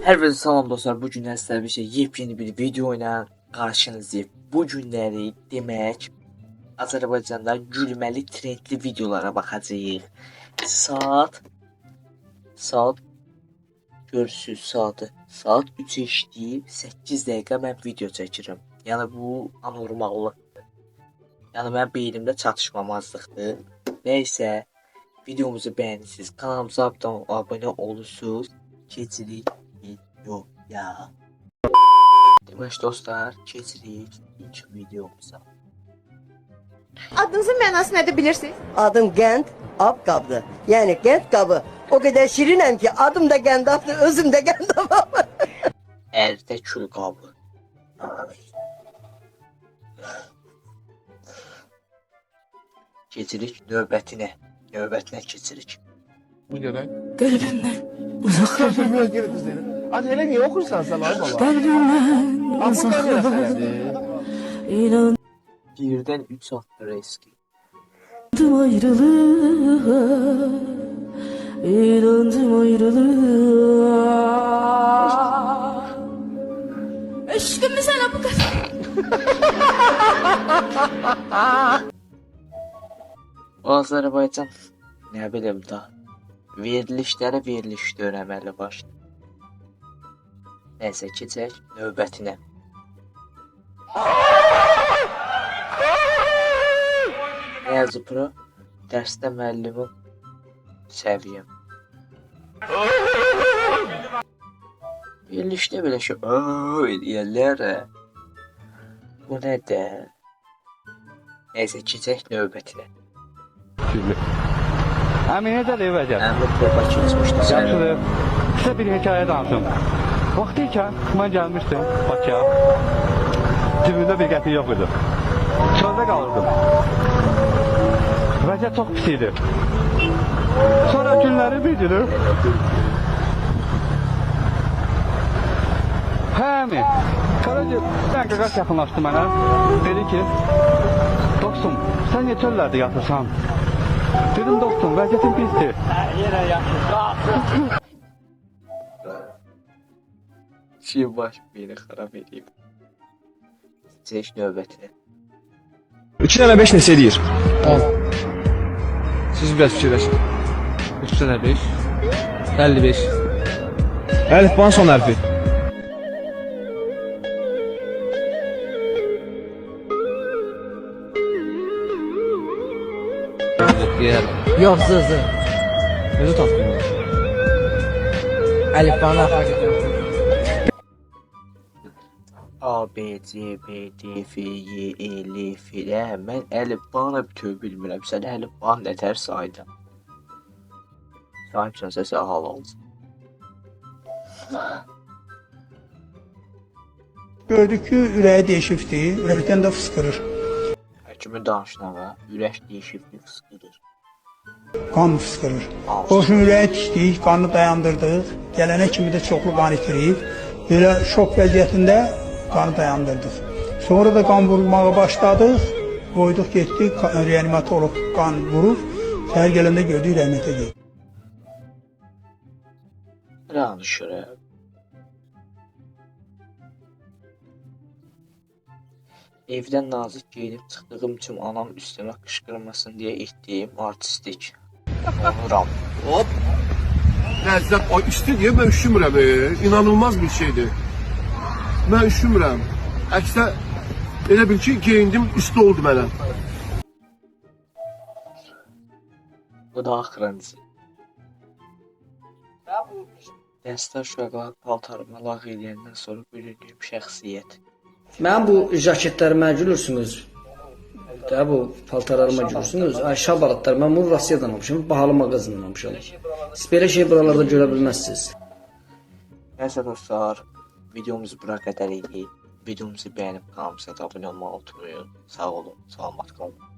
Herkese salam dostlar. Bu gün sizlərə bir yepyeni bir video ilə qarşınızdayım. Bu günləri demək Azərbaycanda gülməli trendli videolara baxacağıq. Saat görürsüz saat 3-ə işləyib 8 dəqiqə mən video çəkirəm. Yəni bu anormallıqdır. Yəni mənim beynimdə çatışmamazlıqdır. Nəysə videomuzu bəyənirsiniz, kanalımıza abunə olursunuz. Keçirik videoya. Demək dostlar, keçirik ilk videomuza. Adınızın mənası nədir bilirsiniz? Adım Qənd Abqabdır. Yəni Qənd qabı o qədər şirinəm ki, adım da Qəndabdır, özüm də Qəndabam. Əldə kül qabı. Keçirik növbətinə keçirik. Bu gören. Qəlbimdən uzaqlar, Sözümü geri düzlerim. Hadi hele niye okursan sen ay baba? qəlbimdən Ama bu da uzaqlar. ne Birdən 3 atdır eski. İnandım ayrılığa, inandım ayrılığa. Eşkimi sana bu kadar. Azərbaycan nə bilim da verilişlərə öyrənməli başlayır. Nəysə keçək növbətinə. Nə yazıb bura? Dərsdə müəllimim səviyyəm. Verilişdə belə eləyərlər. Bu nədir? Nəysə keçək növbətinə. Əminə də deyəcəm. Əmr topa keçmişdi sən. Yaxşıdır. Sizə bir hekayə danışım. Vaxtı ikən mən gəlmişdim Bakıya. Cibimdə bir qəpik yox idi. Çöldə qalırdım. Vəziyyət çox pis idi. Sonra günləri bildirir. Həmi. Qaracı, bir qaqaş yaxınlaşdı mənə. Dedi ki, dostum, sən niyə çöllərdə yatırsan? Dedim dostum, vəziyyətin pisdir. Yenə yaxşı. Baş beni xarab edeyim. Çək növbətinə. 2 dənə 5 neçə eləyir? 10. Siz biraz fikirləşin. 3 tane 5. 55. Əlifbanın son hərfi. Yox, zı. Özü tapdın. Əlifbanı axar getirəm. A, B, C, B, D, F, Y, E, L, F, mən əlifbanı bütöv bilmirəm. Sən əlifbanı nətər saydan? Sahibsən səsi ahal olsun. Gördük ki, ürəyi değişikdir, ürəkdən də fıskırır. Həkimin danışına və ürək değişiklik fıskırır. Qan fıskırır. Qoşun ürəyi tikdik, qanı dayandırdıq. Gələnə kimi də çoxlu qan itirib. Belə şok vəziyyətində qanı dayandırdıq. Sonra da qan vurulmağa başladıq. Qoyduq, getdik, reanimatolog qan vurub. Səhər gələndə gördük, rəhmətə gedib. Danışır. Evdən nazik geyinib çıxdığım üçün anam üstümə qışqırmasın deyə etdiyim artistik. Onuram. Hop. Ləzzət, ay üstü diye ben üşümürəm. İnanılmaz bir şeydir. Ben üşümürəm. Əksə elə bil ki geyindim üstü oldu mənə. Bu da axırıncı. Dəstə uşaqlar paltarıma lağ eləyəndən sonra büründüyüm şəxsiyyət. Mən bu jaketlərimə gülürsünüz. Də bu paltarlarıma gülürsünüz. Ay şabalatlar, mən bunu Rusiyadan almışam, bahalı mağazadan almışam. Siz belə şey buralarda görə bilməzsiniz. Nəysə dostlar, videomuzu bura qədər idi. Videomuzu bəyənib kanalımıza abunə olmağı unutmayın. Sağ olun, salamat qalın.